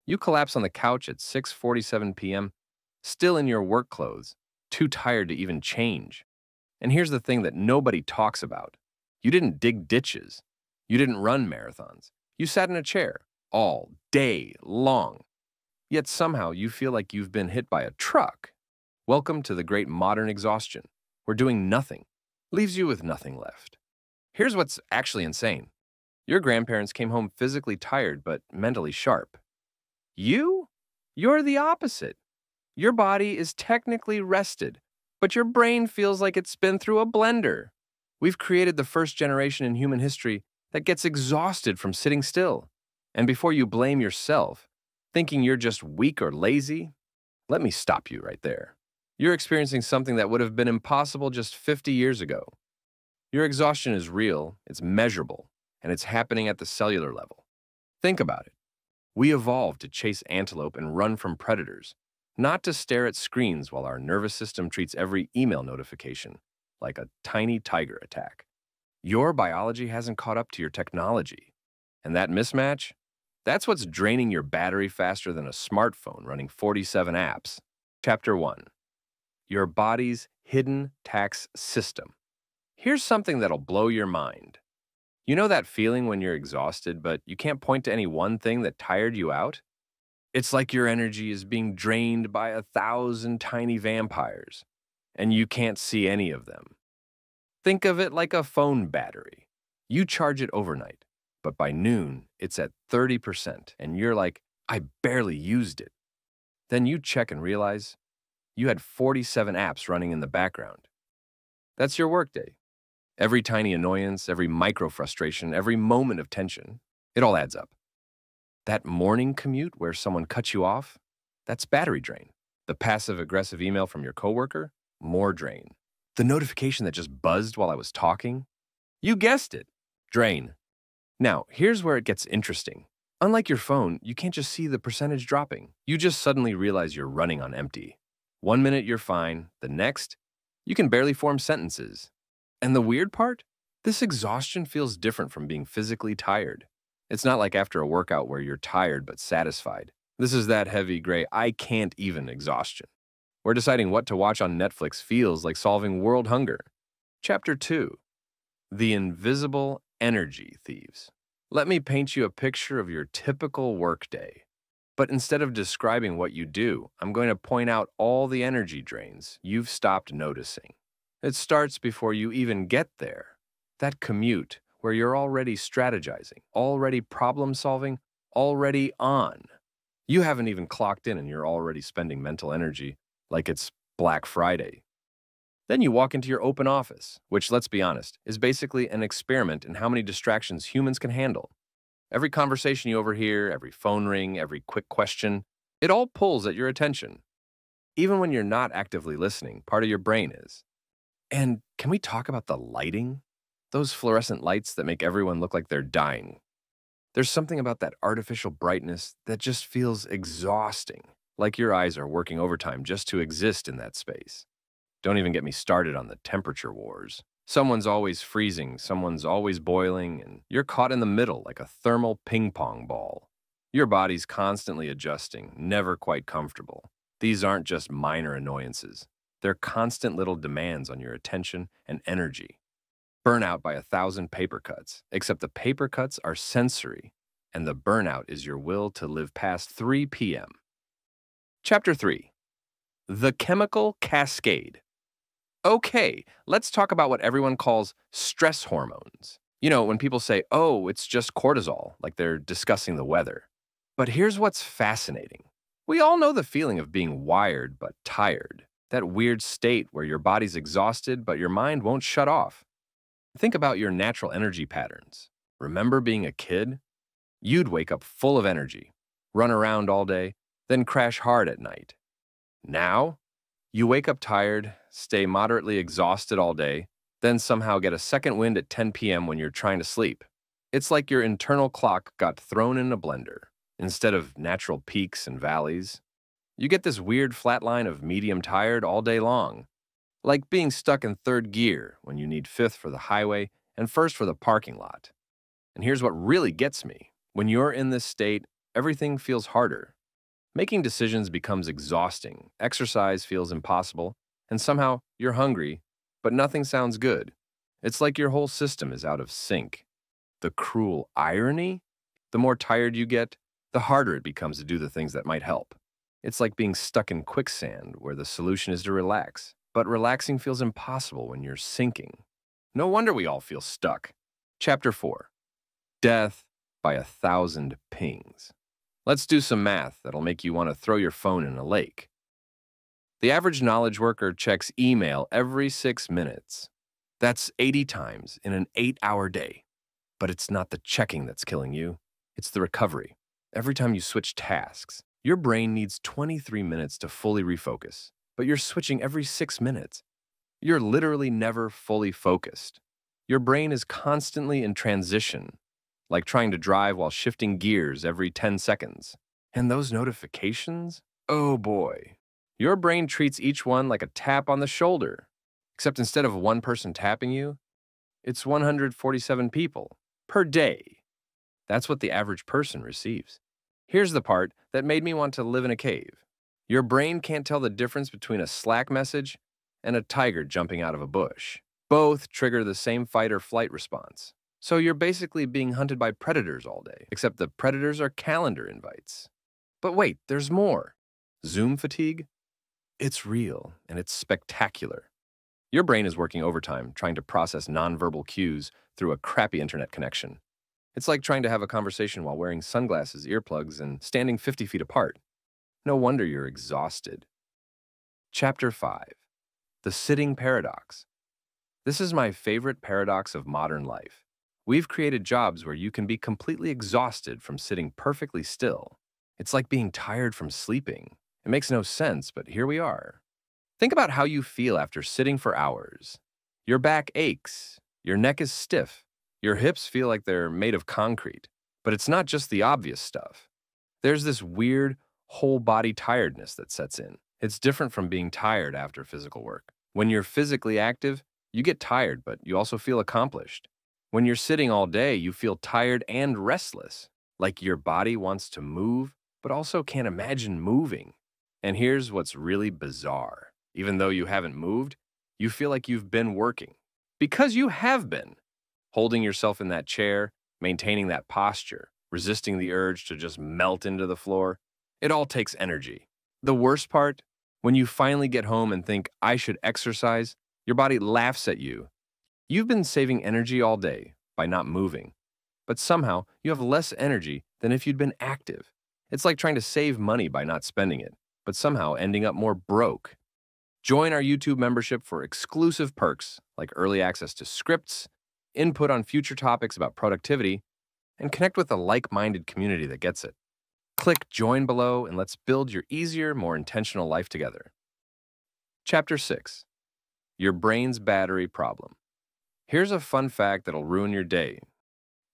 You collapse on the couch at 6:47 p.m., still in your work clothes, too tired to even change. And here's the thing that nobody talks about. You didn't dig ditches. You didn't run marathons. You sat in a chair all day long. Yet somehow you feel like you've been hit by a truck. Welcome to the great modern exhaustion, where doing nothing leaves you with nothing left. Here's what's actually insane. Your grandparents came home physically tired but mentally sharp. You? You're the opposite. Your body is technically rested, but your brain feels like it's been through a blender. We've created the first generation in human history that gets exhausted from sitting still. And before you blame yourself, thinking you're just weak or lazy, let me stop you right there. You're experiencing something that would have been impossible just 50 years ago. Your exhaustion is real, it's measurable, and it's happening at the cellular level. Think about it. We evolved to chase antelope and run from predators, not to stare at screens while our nervous system treats every email notification like a tiny tiger attack. Your biology hasn't caught up to your technology. And that mismatch? That's what's draining your battery faster than a smartphone running 47 apps. Chapter 1. Your body's hidden tax system. Here's something that'll blow your mind. You know that feeling when you're exhausted, but you can't point to any one thing that tired you out? It's like your energy is being drained by 1,000 tiny vampires, and you can't see any of them. Think of it like a phone battery. You charge it overnight, but by noon, it's at 30%, and you're like, I barely used it. Then you check and realize you had 47 apps running in the background. That's your workday. Every tiny annoyance, every micro frustration, every moment of tension, it all adds up. That morning commute where someone cuts you off, that's battery drain. The passive-aggressive email from your coworker, more drain. The notification that just buzzed while I was talking, you guessed it, drain. Now, here's where it gets interesting. Unlike your phone, you can't just see the percentage dropping. You just suddenly realize you're running on empty. 1 minute you're fine, the next, you can barely form sentences. And the weird part? This exhaustion feels different from being physically tired. It's not like after a workout where you're tired but satisfied. This is that heavy gray, I can't even exhaustion. Where deciding what to watch on Netflix feels like solving world hunger. Chapter 2. The Invisible Energy Thieves. Let me paint you a picture of your typical workday. But instead of describing what you do, I'm going to point out all the energy drains you've stopped noticing. It starts before you even get there. That commute where you're already strategizing, already problem-solving, already on. You haven't even clocked in and you're already spending mental energy like it's Black Friday. Then you walk into your open office, which, let's be honest, is basically an experiment in how many distractions humans can handle. Every conversation you overhear, every phone ring, every quick question, it all pulls at your attention. Even when you're not actively listening, part of your brain is. And can we talk about the lighting? Those fluorescent lights that make everyone look like they're dying. There's something about that artificial brightness that just feels exhausting, like your eyes are working overtime just to exist in that space. Don't even get me started on the temperature wars. Someone's always freezing, someone's always boiling, and you're caught in the middle like a thermal ping pong ball. Your body's constantly adjusting, never quite comfortable. These aren't just minor annoyances. They're constant little demands on your attention and energy. Burnout by 1,000 paper cuts, except the paper cuts are sensory, and the burnout is your will to live past 3 p.m. Chapter 3. The Chemical Cascade. Okay, let's talk about what everyone calls stress hormones. You know, when people say, oh, it's just cortisol, like they're discussing the weather. But here's what's fascinating. We all know the feeling of being wired but tired. That weird state where your body's exhausted but your mind won't shut off. Think about your natural energy patterns. Remember being a kid? You'd wake up full of energy, run around all day, then crash hard at night. Now, you wake up tired, stay moderately exhausted all day, then somehow get a second wind at 10 p.m. when you're trying to sleep. It's like your internal clock got thrown in a blender. Instead of natural peaks and valleys, you get this weird flat line of medium tired all day long. Like being stuck in third gear when you need fifth for the highway and first for the parking lot. And here's what really gets me. When you're in this state, everything feels harder. Making decisions becomes exhausting, exercise feels impossible, and somehow you're hungry, but nothing sounds good. It's like your whole system is out of sync. The cruel irony? The more tired you get, the harder it becomes to do the things that might help. It's like being stuck in quicksand where the solution is to relax, but relaxing feels impossible when you're sinking. No wonder we all feel stuck. Chapter 4. Death by 1,000 pings. Let's do some math that'll make you want to throw your phone in a lake. The average knowledge worker checks email every 6 minutes. That's 80 times in an 8-hour day. But it's not the checking that's killing you. It's the recovery. Every time you switch tasks, your brain needs 23 minutes to fully refocus, but you're switching every 6 minutes. You're literally never fully focused. Your brain is constantly in transition, like trying to drive while shifting gears every 10 seconds. And those notifications? Oh boy. Your brain treats each one like a tap on the shoulder. Except instead of one person tapping you, it's 147 people per day. That's what the average person receives. Here's the part that made me want to live in a cave. Your brain can't tell the difference between a Slack message and a tiger jumping out of a bush. Both trigger the same fight or flight response. So you're basically being hunted by predators all day, except the predators are calendar invites. But wait, there's more. Zoom fatigue? It's real, and it's spectacular. Your brain is working overtime trying to process nonverbal cues through a crappy internet connection. It's like trying to have a conversation while wearing sunglasses, earplugs, and standing 50 feet apart. No wonder you're exhausted. Chapter 5. The Sitting Paradox. This is my favorite paradox of modern life. We've created jobs where you can be completely exhausted from sitting perfectly still. It's like being tired from sleeping. It makes no sense, but here we are. Think about how you feel after sitting for hours. Your back aches, your neck is stiff, your hips feel like they're made of concrete. But it's not just the obvious stuff. There's this weird, whole-body tiredness that sets in. It's different from being tired after physical work. When you're physically active, you get tired, but you also feel accomplished. When you're sitting all day, you feel tired and restless, like your body wants to move, but also can't imagine moving. And here's what's really bizarre. Even though you haven't moved, you feel like you've been working. Because you have been. Holding yourself in that chair, maintaining that posture, resisting the urge to just melt into the floor, it all takes energy. The worst part, when you finally get home and think, I should exercise, your body laughs at you. You've been saving energy all day by not moving, but somehow you have less energy than if you'd been active. It's like trying to save money by not spending it, but somehow ending up more broke. Join our YouTube membership for exclusive perks like early access to scripts, input on future topics about productivity, and connect with a like-minded community that gets it. Click join below and let's build your easier, more intentional life together. Chapter 6. Your brain's battery problem. Here's a fun fact that'll ruin your day.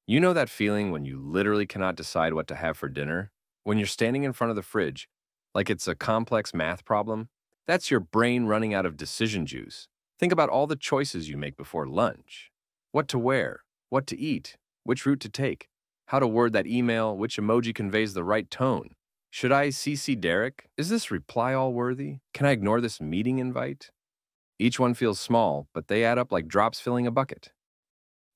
You know that feeling when you literally cannot decide what to have for dinner? When you're standing in front of the fridge, like it's a complex math problem? That's your brain running out of decision juice. Think about all the choices you make before lunch. What to wear, what to eat, which route to take, how to word that email, which emoji conveys the right tone. Should I CC Derek? Is this reply all worthy? Can I ignore this meeting invite? Each one feels small, but they add up like drops filling a bucket.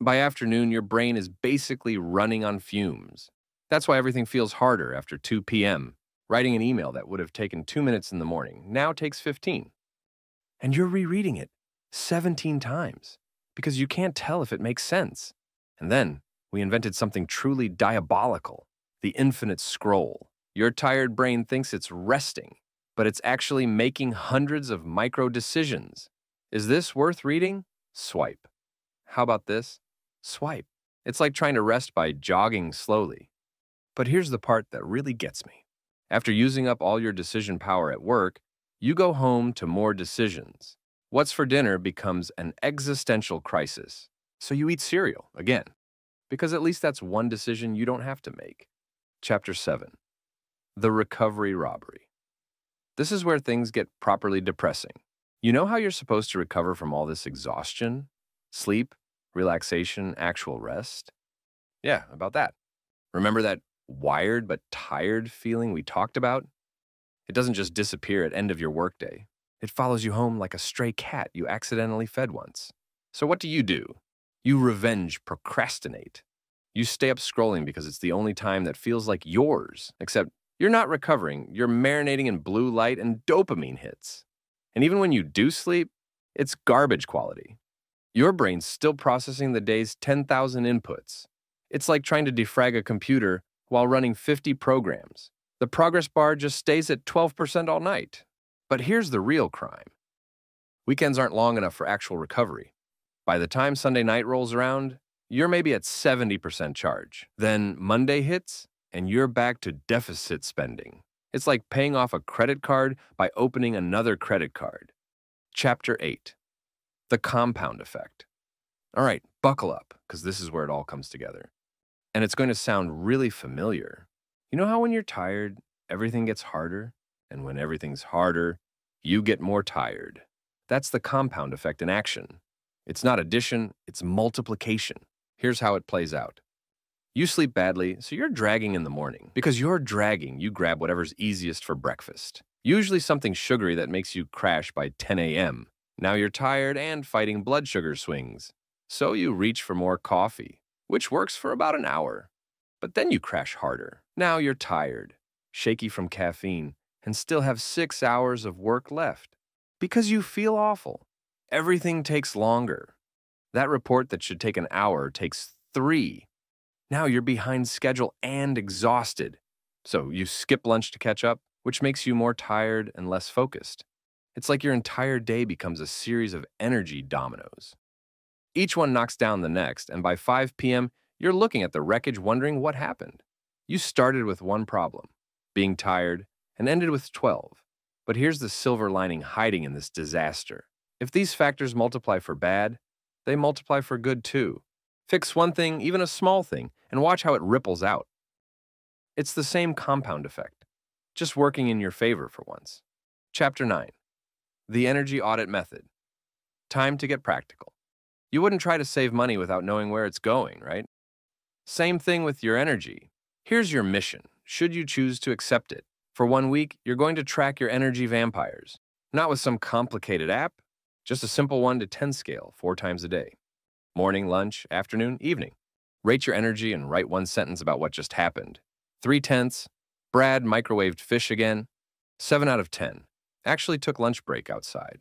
By afternoon, your brain is basically running on fumes. That's why everything feels harder after 2 p.m. Writing an email that would have taken 2 minutes in the morning now takes 15. And you're rereading it 17 times because you can't tell if it makes sense. And then we invented something truly diabolical, the infinite scroll. Your tired brain thinks it's resting, but it's actually making hundreds of micro decisions. Is this worth reading? Swipe. How about this? Swipe. It's like trying to rest by jogging slowly. But here's the part that really gets me. After using up all your decision power at work, you go home to more decisions. What's for dinner becomes an existential crisis. So you eat cereal again, because at least that's one decision you don't have to make. Chapter 7. The Recovery Robbery. This is where things get properly depressing. You know how you're supposed to recover from all this exhaustion? Sleep, relaxation, actual rest? Yeah, about that. Remember that wired but tired feeling we talked about? It doesn't just disappear at end of your workday. It follows you home like a stray cat you accidentally fed once. So what do? You revenge procrastinate. You stay up scrolling because it's the only time that feels like yours, except you're not recovering, you're marinating in blue light and dopamine hits. And even when you do sleep, it's garbage quality. Your brain's still processing the day's 10,000 inputs. It's like trying to defrag a computer while running 50 programs. The progress bar just stays at 12% all night. But here's the real crime. Weekends aren't long enough for actual recovery. By the time Sunday night rolls around, you're maybe at 70% charge. Then Monday hits, and you're back to deficit spending. It's like paying off a credit card by opening another credit card. Chapter 8. The Compound Effect. All right, buckle up, because this is where it all comes together. And it's going to sound really familiar. You know how when you're tired, everything gets harder? And when everything's harder, you get more tired. That's the compound effect in action. It's not addition, it's multiplication. Here's how it plays out. You sleep badly, so you're dragging in the morning. Because you're dragging, you grab whatever's easiest for breakfast. Usually something sugary that makes you crash by 10 a.m. Now you're tired and fighting blood sugar swings. So you reach for more coffee, which works for about an hour. But then you crash harder. Now you're tired, shaky from caffeine, and still have 6 hours of work left. Because you feel awful. Everything takes longer. That report that should take an hour takes 3. Now you're behind schedule and exhausted. So you skip lunch to catch up, which makes you more tired and less focused. It's like your entire day becomes a series of energy dominoes. Each one knocks down the next, and by 5 p.m., you're looking at the wreckage wondering what happened. You started with one problem, being tired, and ended with 12. But here's the silver lining hiding in this disaster. If these factors multiply for bad, they multiply for good too. Fix one thing, even a small thing, and watch how it ripples out. It's the same compound effect, just working in your favor for once. Chapter 9. The Energy Audit Method. Time to get practical. You wouldn't try to save money without knowing where it's going, right? Same thing with your energy. Here's your mission, should you choose to accept it. For 1 week, you're going to track your energy vampires. Not with some complicated app, just a simple 1 to 10 scale, 4 times a day. Morning, lunch, afternoon, evening. Rate your energy and write 1 sentence about what just happened. 3/10, Brad microwaved fish again. 7 out of 10. Actually took lunch break outside.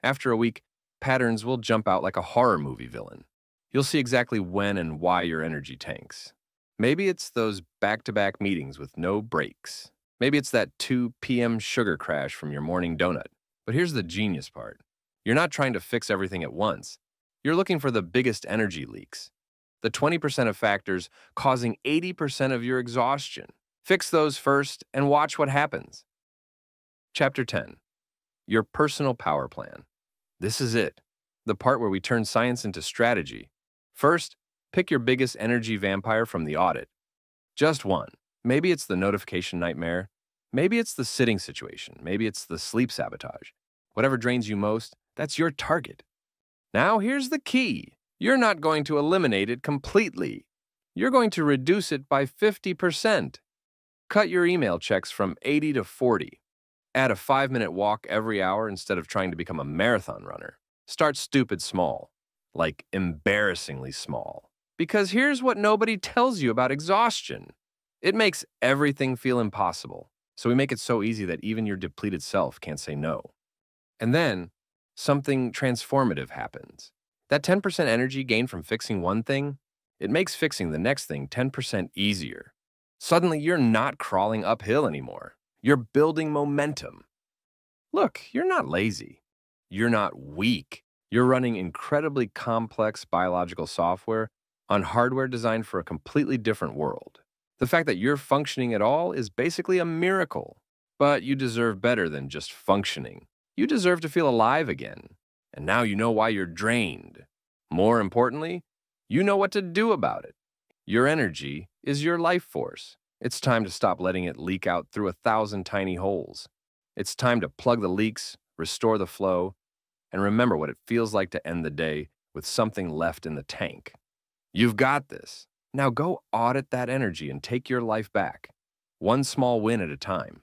After a week, patterns will jump out like a horror movie villain. You'll see exactly when and why your energy tanks. Maybe it's those back-to-back meetings with no breaks. Maybe it's that 2 p.m. sugar crash from your morning donut. But here's the genius part. You're not trying to fix everything at once. You're looking for the biggest energy leaks. The 20% of factors causing 80% of your exhaustion. Fix those first and watch what happens. Chapter 10. Your Personal Power Plan. This is it, the part where we turn science into strategy. First, pick your biggest energy vampire from the audit. Just one. Maybe it's the notification nightmare. Maybe it's the sitting situation. Maybe it's the sleep sabotage. Whatever drains you most, that's your target. Now here's the key. You're not going to eliminate it completely. You're going to reduce it by 50%. Cut your email checks from 80 to 40. Add a 5-minute walk every hour instead of trying to become a marathon runner. Start stupid small, like embarrassingly small. Because here's what nobody tells you about exhaustion. It makes everything feel impossible. So we make it so easy that even your depleted self can't say no. And then, something transformative happens. That 10% energy gained from fixing one thing, it makes fixing the next thing 10% easier. Suddenly, you're not crawling uphill anymore. You're building momentum. Look, you're not lazy. You're not weak. You're running incredibly complex biological software on hardware designed for a completely different world. The fact that you're functioning at all is basically a miracle. But you deserve better than just functioning. You deserve to feel alive again. And now you know why you're drained. More importantly, you know what to do about it. Your energy is your life force. It's time to stop letting it leak out through 1,000 tiny holes. It's time to plug the leaks, restore the flow, and remember what it feels like to end the day with something left in the tank. You've got this. Now go audit that energy and take your life back, one small win at a time.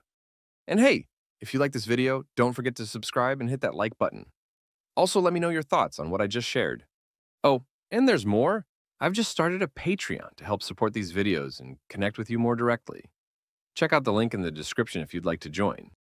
And hey, if you like this video, don't forget to subscribe and hit that like button. Also, let me know your thoughts on what I just shared. Oh, and there's more. I've just started a Patreon to help support these videos and connect with you more directly. Check out the link in the description if you'd like to join.